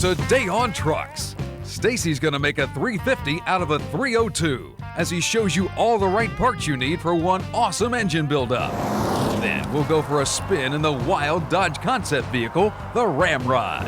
Today on Trucks, Stacy's gonna make a 350 out of a 302 as he shows you all the right parts you need for one awesome engine buildup. Then we'll go for a spin in the wild Dodge concept vehicle, the Ramrod.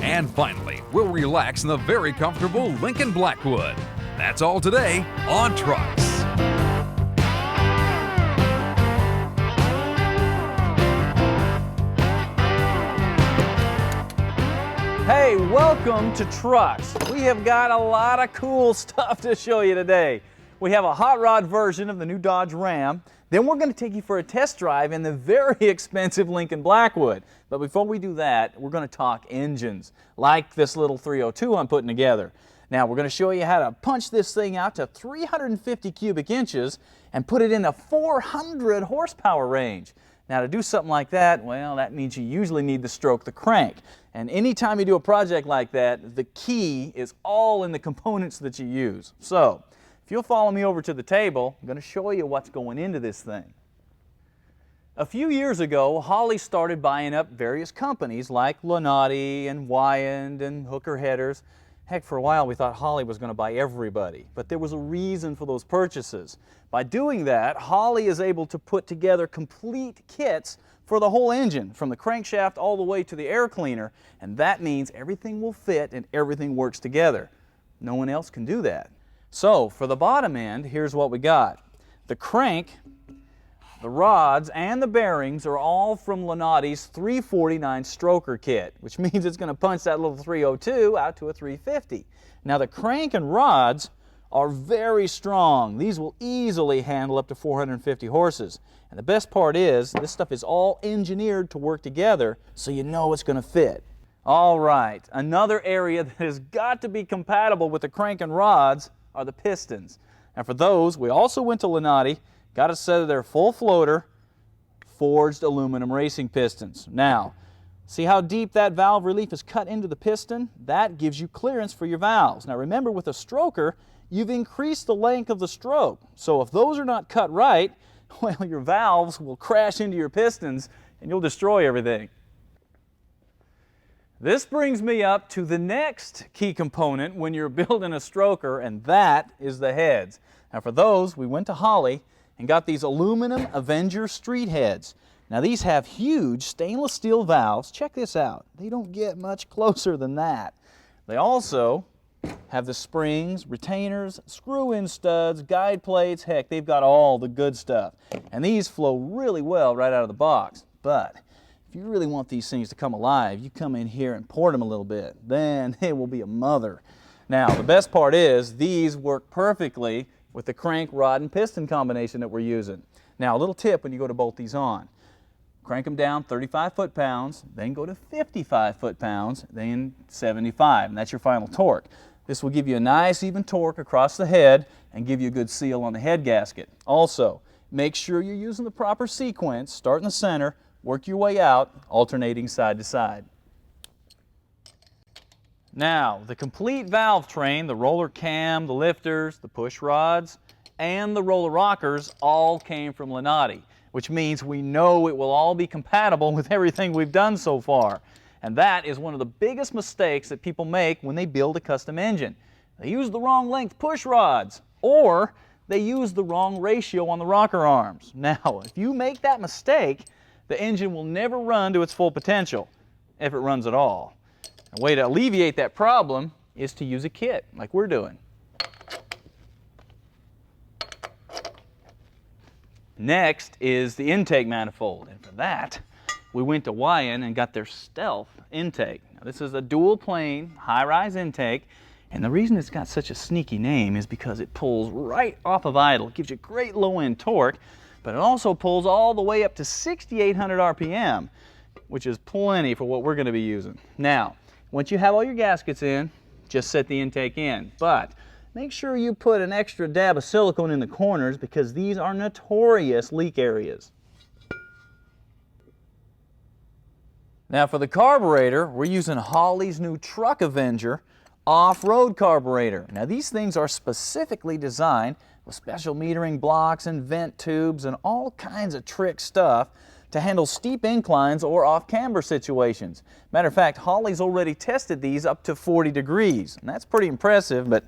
And finally, we'll relax in the very comfortable Lincoln Blackwood. That's all today on Trucks. Hey, welcome to Trucks. We have got a lot of cool stuff to show you today. We have a hot rod version of the new Dodge Ram. Then we're going to take you for a test drive in the very expensive Lincoln Blackwood. But before we do that, we're going to talk engines, like this little 302 I'm putting together. Now, we're going to show you how to punch this thing out to 350 cubic inches and put it in a 400 horsepower range. Now, to do something like that, well, that means you usually need to stroke the crank. And anytime you do a project like that, the key is all in the components that you use. So, if you'll follow me over to the table, I'm going to show you what's going into this thing. A few years ago, Holley started buying up various companies like Lonati and Wyand and Hooker Headers. Heck, for a while we thought Holley was going to buy everybody, but there was a reason for those purchases. By doing that, Holley is able to put together complete kits for the whole engine, from the crankshaft all the way to the air cleaner, and that means everything will fit and everything works together. No one else can do that. So, for the bottom end, here's what we got. The crank, the rods, and the bearings are all from Lonati's 349 stroker kit, which means it's going to punch that little 302 out to a 350. Now, the crank and rods are very strong. These will easily handle up to 450 horses. And the best part is, this stuff is all engineered to work together, so you know it's going to fit. All right, another area that has got to be compatible with the crank and rods are the pistons. And for those, we also went to Lonati, got a set of their full floater, forged aluminum racing pistons. Now, see how deep that valve relief is cut into the piston? That gives you clearance for your valves. Now remember, with a stroker, you've increased the length of the stroke. So if those are not cut right, well, your valves will crash into your pistons and you'll destroy everything. This brings me up to the next key component when you're building a stroker, and that is the heads. Now for those, we went to Holley and got these aluminum Avenger street heads. Now these have huge stainless steel valves. Check this out. They don't get much closer than that. They also have the springs, retainers, screw-in studs, guide plates. Heck, they've got all the good stuff. And these flow really well right out of the box. But if you really want these things to come alive, you come in here and port them a little bit. Then it will be a mother. Now, the best part is these work perfectly with the crank, rod, and piston combination that we're using. Now, a little tip when you go to bolt these on. Crank them down 35 foot-pounds, then go to 55 foot-pounds, then 75, and that's your final torque. This will give you a nice even torque across the head and give you a good seal on the head gasket. Also, make sure you're using the proper sequence. Start in the center, work your way out, alternating side to side. Now, the complete valve train, the roller cam, the lifters, the push rods, and the roller rockers all came from Lonati, which means we know it will all be compatible with everything we've done so far. And that is one of the biggest mistakes that people make when they build a custom engine. They use the wrong length push rods, or they use the wrong ratio on the rocker arms. Now, if you make that mistake, the engine will never run to its full potential, if it runs at all. A way to alleviate that problem is to use a kit, like we're doing. Next is the intake manifold, and for that, we went to Wyand and got their Stealth intake. Now, this is a dual plane, high-rise intake, and the reason it's got such a sneaky name is because it pulls right off of idle. It gives you great low-end torque, but it also pulls all the way up to 6,800 RPM, which is plenty for what we're going to be using. Now, once you have all your gaskets in, just set the intake in, but make sure you put an extra dab of silicone in the corners because these are notorious leak areas. Now for the carburetor, we're using Holley's new Truck Avenger off-road carburetor. Now these things are specifically designed with special metering blocks and vent tubes and all kinds of trick stuff to handle steep inclines or off-camber situations. Matter of fact, Holly's already tested these up to 40 degrees, and that's pretty impressive, but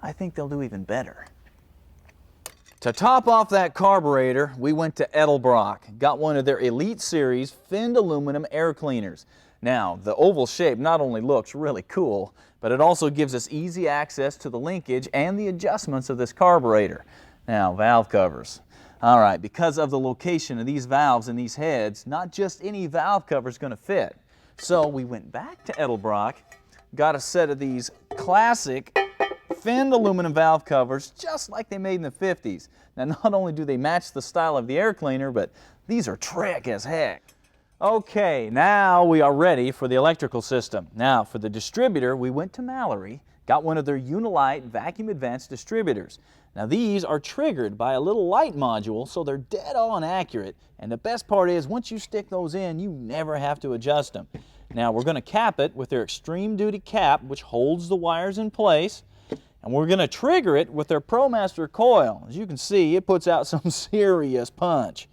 I think they'll do even better. To top off that carburetor, we went to Edelbrock, got one of their Elite Series finned aluminum air cleaners. Now, the oval shape not only looks really cool, but it also gives us easy access to the linkage and the adjustments of this carburetor. Now, valve covers. All right, because of the location of these valves and these heads, not just any valve cover is going to fit. So we went back to Edelbrock, got a set of these classic finned aluminum valve covers just like they made in the 50s. Now, not only do they match the style of the air cleaner, but these are trick as heck. Okay, now we are ready for the electrical system. Now, for the distributor, we went to Mallory, got one of their Unilite vacuum advanced distributors. Now, these are triggered by a little light module, so they're dead on accurate. And the best part is, once you stick those in, you never have to adjust them. Now, we're going to cap it with their extreme duty cap, which holds the wires in place. And we're going to trigger it with their ProMaster coil. As you can see, it puts out some serious punch.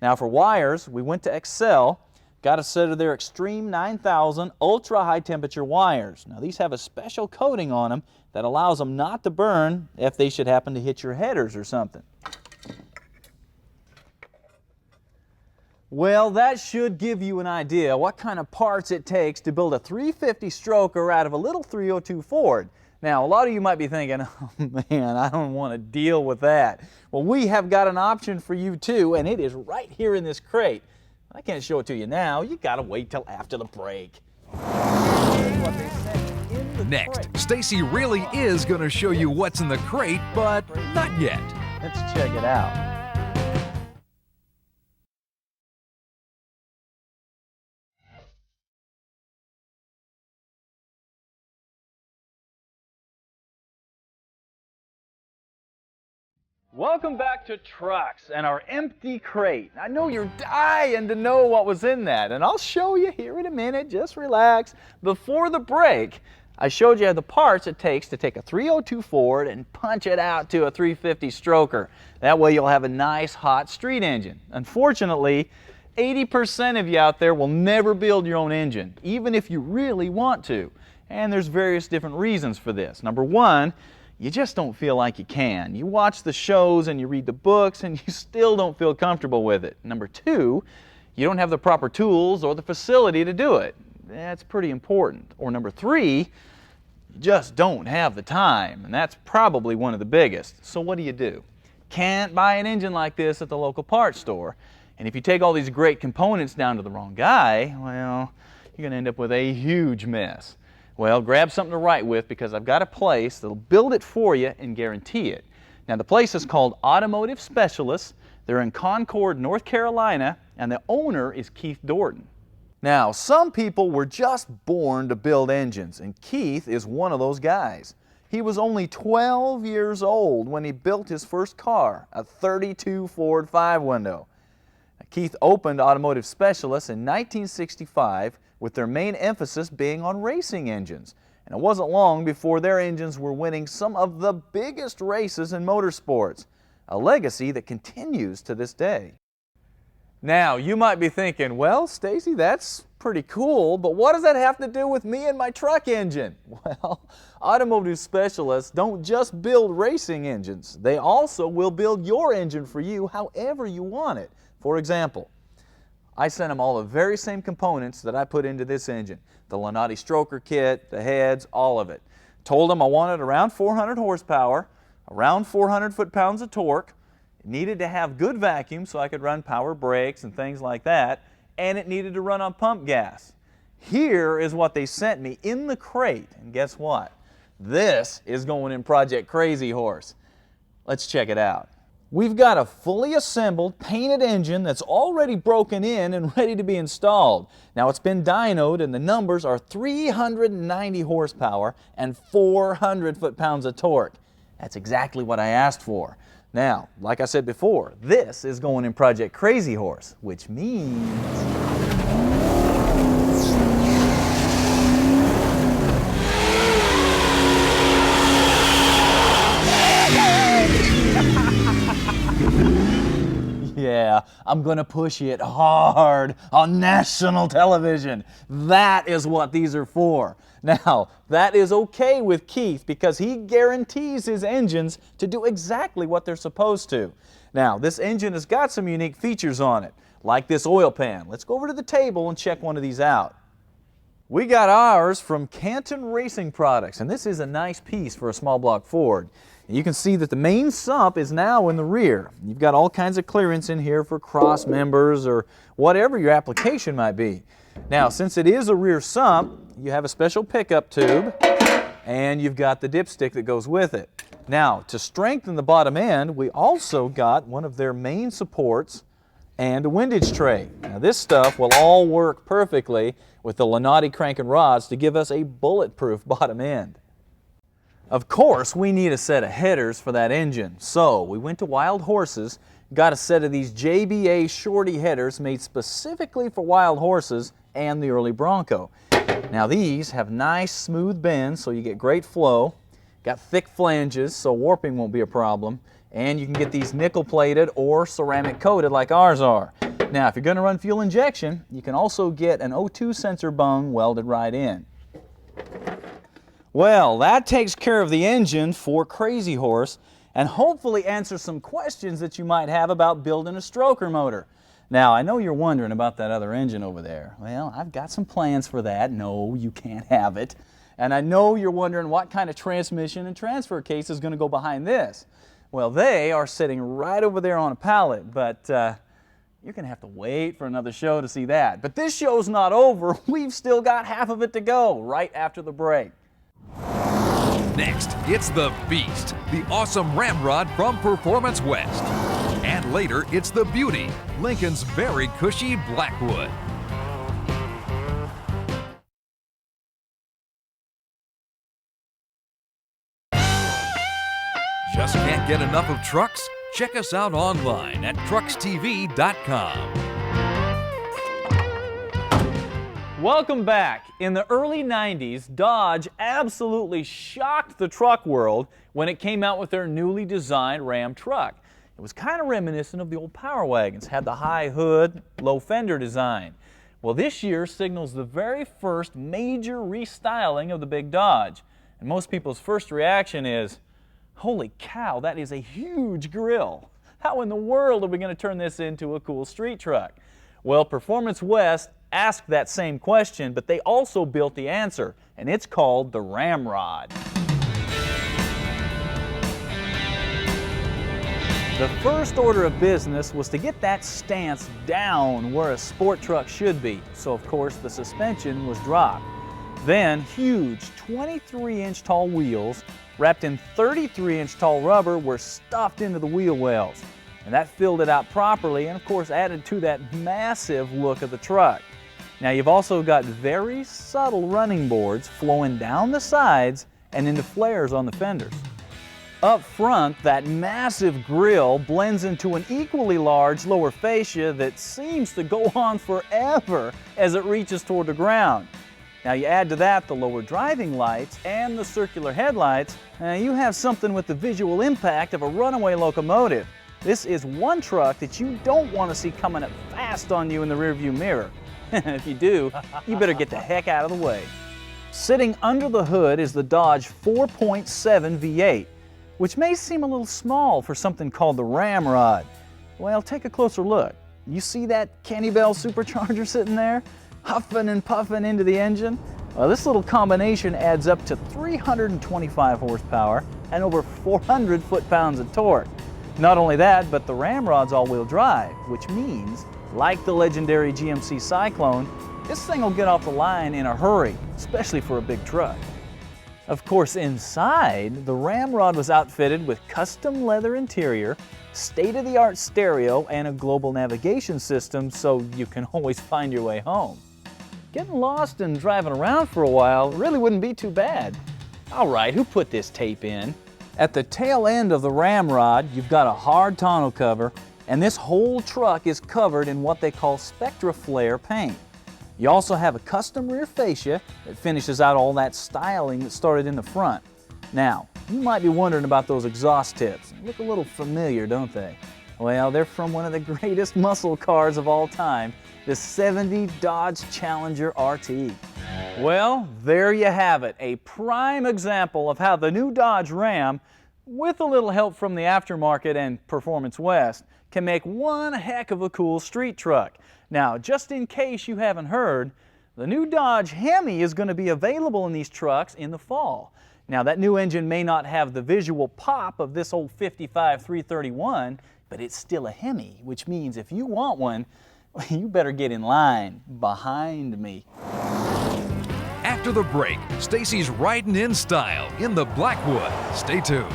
Now, for wires, we went to Excel, got a set of their Extreme 9000 ultra high temperature wires. Now, these have a special coating on them that allows them not to burn if they should happen to hit your headers or something. Well, that should give you an idea what kind of parts it takes to build a 350 stroker out of a little 302 Ford. Now, a lot of you might be thinking, oh man, I don't want to deal with that. Well, we have got an option for you too, and it is right here in this crate. I can't show it to you now. You got to wait till after the break. Next, Stacy really is going to show you what's in the crate, but not yet. Let's check it out. Welcome back to Trucks and our empty crate. I know you're dying to know what was in that, and I'll show you here in a minute. Just relax. Before the break, I showed you the parts it takes to take a 302 Ford and punch it out to a 350 stroker. That way you'll have a nice hot street engine. Unfortunately, 80% of you out there will never build your own engine, even if you really want to. And there's various different reasons for this. Number one, you just don't feel like you can. You watch the shows and you read the books and you still don't feel comfortable with it. Number two, you don't have the proper tools or the facility to do it. That's pretty important. Or number three, you just don't have the time, and that's probably one of the biggest. So what do? Can't buy an engine like this at the local parts store. And if you take all these great components down to the wrong guy, well, you're going to end up with a huge mess. Well, grab something to write with, because I've got a place that'll build it for you and guarantee it. Now, the place is called Automotive Specialists. They're in Concord, North Carolina, and the owner is Keith Dorton. Now, some people were just born to build engines, and Keith is one of those guys. He was only 12 years old when he built his first car, a 32 Ford 5-window. Keith opened Automotive Specialists in 1965, with their main emphasis being on racing engines. And it wasn't long before their engines were winning some of the biggest races in motorsports, a legacy that continues to this day. Now, you might be thinking, well, Stacy, that's pretty cool, but what does that have to do with me and my truck engine? Well, Automotive Specialists don't just build racing engines. They also will build your engine for you however you want it. For example, I sent them all the very same components that I put into this engine. The Lanati stroker kit, the heads, all of it. Told them I wanted around 400 horsepower, around 400 foot-pounds of torque. It needed to have good vacuum so I could run power brakes and things like that, and it needed to run on pump gas. Here is what they sent me in the crate, and guess what? This is going in Project Crazy Horse. Let's check it out. We've got a fully assembled, painted engine that's already broken in and ready to be installed. Now, it's been dynoed, and the numbers are 390 horsepower and 400 foot-pounds of torque. That's exactly what I asked for. Now, like I said before, this is going in Project Crazy Horse, which means yeah, I'm going to push it hard on national television. That is what these are for. Now, that is okay with Keith because he guarantees his engines to do exactly what they're supposed to. Now, this engine has got some unique features on it, like this oil pan. Let's go over to the table and check one of these out. We got ours from Canton Racing Products, and this is a nice piece for a small block Ford. And you can see that the main sump is now in the rear. You've got all kinds of clearance in here for cross members or whatever your application might be. Now, since it is a rear sump, you have a special pickup tube, and you've got the dipstick that goes with it. Now, to strengthen the bottom end, we also got one of their main supports and a windage tray. Now, this stuff will all work perfectly with the Lenati crank and rods to give us a bulletproof bottom end. Of course, we need a set of headers for that engine, so we went to Wild Horses, got a set of these JBA Shorty headers made specifically for Wild Horses and the early Bronco. Now, these have nice smooth bends so you get great flow, got thick flanges so warping won't be a problem, and you can get these nickel plated or ceramic coated like ours are. Now, if you're going to run fuel injection, you can also get an O2 sensor bung welded right in. Well, that takes care of the engine for Crazy Horse and hopefully answers some questions that you might have about building a stroker motor. Now, I know you're wondering about that other engine over there. Well, I've got some plans for that. No, you can't have it. And I know you're wondering what kind of transmission and transfer case is going to go behind this. Well, they are sitting right over there on a pallet, but you're going to have to wait for another show to see that. But this show's not over. We've still got half of it to go right after the break. Next, it's the Beast, the awesome ramrod from Performance West. And later, it's the Beauty, Lincoln's very cushy Blackwood. Just can't get enough of trucks? Check us out online at truckstv.com. Welcome back. In the early 90s, Dodge absolutely shocked the truck world when it came out with their newly designed Ram truck. It was kind of reminiscent of the old Power Wagons, had the high hood, low fender design. Well, this year signals the very first major restyling of the big Dodge. And most people's first reaction is, holy cow, that is a huge grill. How in the world are we going to turn this into a cool street truck? Well, Performance West asked that same question, but they also built the answer, and it's called the Ramrod. The first order of business was to get that stance down where a sport truck should be, so of course the suspension was dropped. Then huge 23-inch tall wheels wrapped in 33-inch tall rubber were stuffed into the wheel wells, and that filled it out properly and of course added to that massive look of the truck. Now, you've also got very subtle running boards flowing down the sides and into flares on the fenders. Up front, that massive grille blends into an equally large lower fascia that seems to go on forever as it reaches toward the ground. Now, you add to that the lower driving lights and the circular headlights, and you have something with the visual impact of a runaway locomotive. This is one truck that you don't want to see coming up fast on you in the rearview mirror. If you do, you better get the heck out of the way. Sitting under the hood is the Dodge 4.7 V8, which may seem a little small for something called the Ramrod. Well, take a closer look. You see that Kenny Bell supercharger sitting there, huffing and puffing into the engine? Well, this little combination adds up to 325 horsepower and over 400 foot-pounds of torque. Not only that, but the Ramrod's all-wheel drive, which means, like the legendary GMC Cyclone, this thing will get off the line in a hurry, especially for a big truck. Of course, inside, the Ramrod was outfitted with custom leather interior, state-of-the-art stereo, and a global navigation system so you can always find your way home. Getting lost and driving around for a while really wouldn't be too bad. All right, who put this tape in? At the tail end of the Ramrod, you've got a hard tonneau cover, and this whole truck is covered in what they call Spectra Flare paint. You also have a custom rear fascia that finishes out all that styling that started in the front. Now, you might be wondering about those exhaust tips. They look a little familiar, don't they? Well, they're from one of the greatest muscle cars of all time, the '70 Dodge Challenger RT. Well, there you have it, a prime example of how the new Dodge Ram, with a little help from the aftermarket and Performance West, can make one heck of a cool street truck. Now, just in case you haven't heard, the new Dodge Hemi is going to be available in these trucks in the fall. Now, that new engine may not have the visual pop of this old 55 331, but it's still a Hemi, which means if you want one, you better get in line behind me. After the break, Stacy's riding in style in the Blackwood. Stay tuned.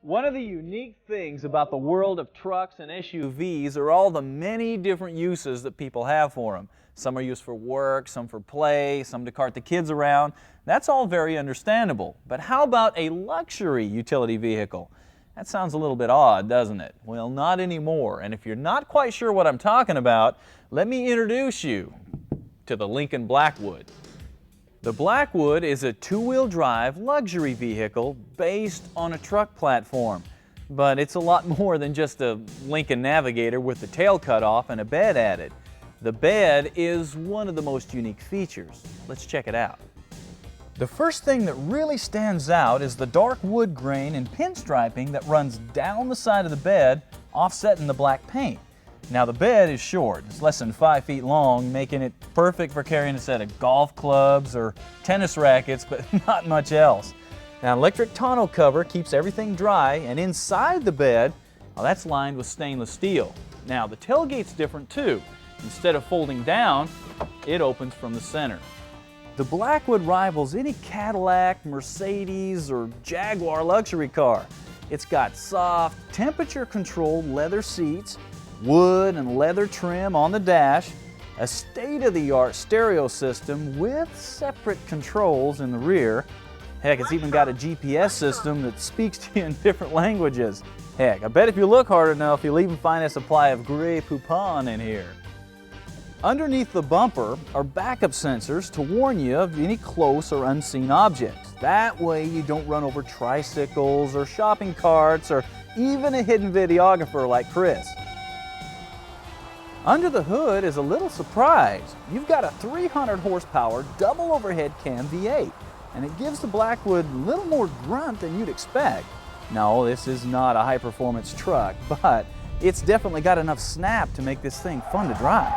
One of the unique things about the world of trucks and SUVs are all the many different uses that people have for them. Some are used for work, some for play, some to cart the kids around. That's all very understandable. But how about a luxury utility vehicle? That sounds a little bit odd, doesn't it? Well, not anymore. And if you're not quite sure what I'm talking about, let me introduce you to the Lincoln Blackwood. The Blackwood is a two-wheel drive luxury vehicle based on a truck platform. But it's a lot more than just a Lincoln Navigator with the tail cut off and a bed added. The bed is one of the most unique features. Let's check it out. The first thing that really stands out is the dark wood grain and pinstriping that runs down the side of the bed, offsetting the black paint. Now the bed is short, it's less than 5 feet long, making it perfect for carrying a set of golf clubs or tennis rackets, but not much else. Now electric tonneau cover keeps everything dry, and inside the bed, well, that's lined with stainless steel. Now the tailgate's different too. Instead of folding down, it opens from the center. The Blackwood rivals any Cadillac, Mercedes, or Jaguar luxury car. It's got soft, temperature-controlled leather seats, wood and leather trim on the dash, a state-of-the-art stereo system with separate controls in the rear. Heck, it's even got a GPS system that speaks to you in different languages. Heck, I bet if you look hard enough, you'll even find a supply of Grey Poupon in here. Underneath the bumper are backup sensors to warn you of any close or unseen objects. That way you don't run over tricycles or shopping carts or even a hidden videographer like Chris. Under the hood is a little surprise. You've got a 300 horsepower double overhead cam V8, and it gives the Blackwood a little more grunt than you'd expect. No, this is not a high-performance truck, but it's definitely got enough snap to make this thing fun to drive.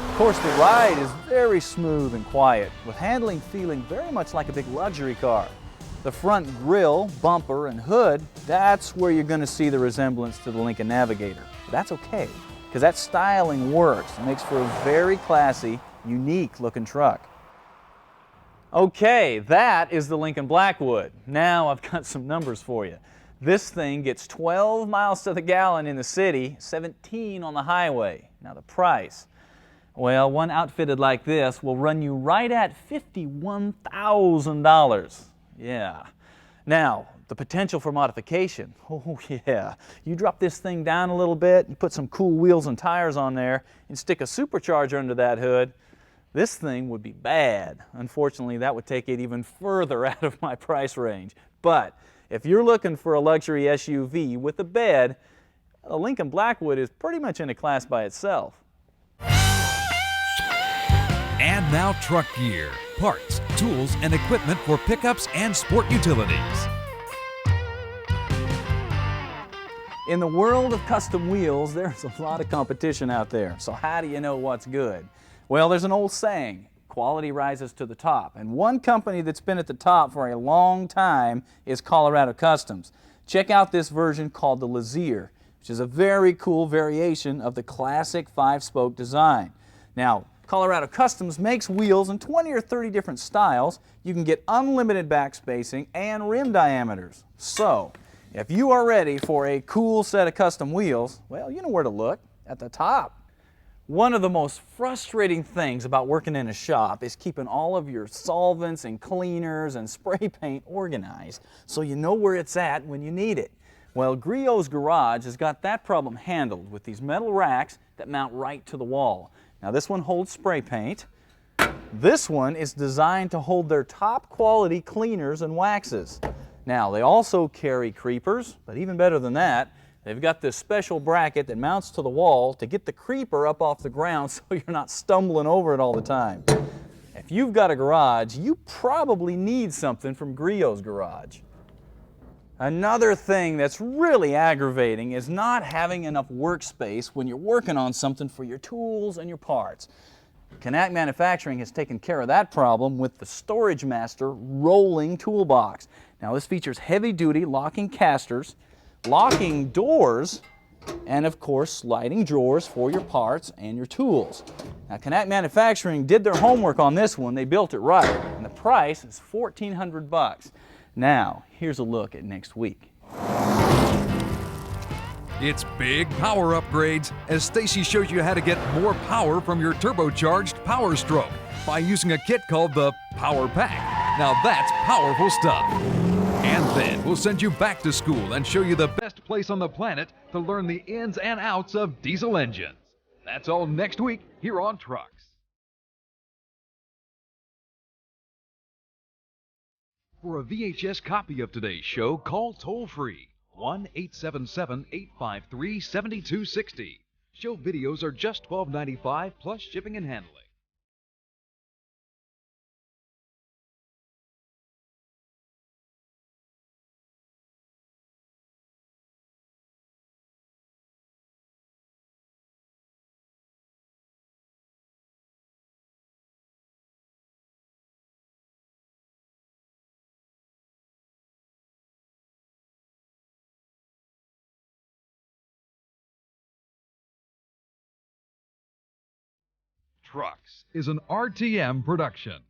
Of course, the ride is very smooth and quiet, with handling feeling very much like a big luxury car. The front grille, bumper, and hood, that's where you're going to see the resemblance to the Lincoln Navigator. But that's okay, because that styling works. It makes for a very classy, unique looking truck. Okay, that is the Lincoln Blackwood. Now I've got some numbers for you. This thing gets 12 miles to the gallon in the city, 17 on the highway. Now the price. Well, one outfitted like this will run you right at $51,000. Yeah. Now, the potential for modification. Oh yeah. You drop this thing down a little bit, you put some cool wheels and tires on there, and stick a supercharger under that hood, this thing would be bad. Unfortunately, that would take it even further out of my price range. But if you're looking for a luxury SUV with a bed, a Lincoln Blackwood is pretty much in a class by itself. And now truck gear, parts, tools, and equipment for pickups and sport utilities. In the world of custom wheels, there's a lot of competition out there. So how do you know what's good? Well, there's an old saying, quality rises to the top. And one company that's been at the top for a long time is Colorado Customs. Check out this version called the Lazier, which is a very cool variation of the classic 5-spoke design. Now, Colorado Customs makes wheels in 20 or 30 different styles. You can get unlimited back spacing and rim diameters. So, if you are ready for a cool set of custom wheels, well, you know where to look, at the top. One of the most frustrating things about working in a shop is keeping all of your solvents and cleaners and spray paint organized so you know where it's at when you need it. Well, Griot's Garage has got that problem handled with these metal racks that mount right to the wall. Now this one holds spray paint. This one is designed to hold their top quality cleaners and waxes. Now they also carry creepers, but even better than that, they've got this special bracket that mounts to the wall to get the creeper up off the ground so you're not stumbling over it all the time. If you've got a garage, you probably need something from Griot's Garage. Another thing that's really aggravating is not having enough workspace when you're working on something for your tools and your parts. Knack Manufacturing has taken care of that problem with the Storage Master rolling toolbox. Now this features heavy-duty locking casters, locking doors, and of course sliding drawers for your parts and your tools. Now Knack Manufacturing did their homework on this one. They built it right, and the price is $1,400. Now here's a look at next week. It's big power upgrades as Stacy shows you how to get more power from your turbocharged Power Stroke by using a kit called the Power Pack. Now that's powerful stuff. And then we'll send you back to school and show you the best place on the planet to learn the ins and outs of diesel engines. That's all next week here on Trucks. For a VHS copy of today's show, call toll-free 1-877-853-7260. Show videos are just $12.95 plus shipping and handling. Trucks is an RTM production.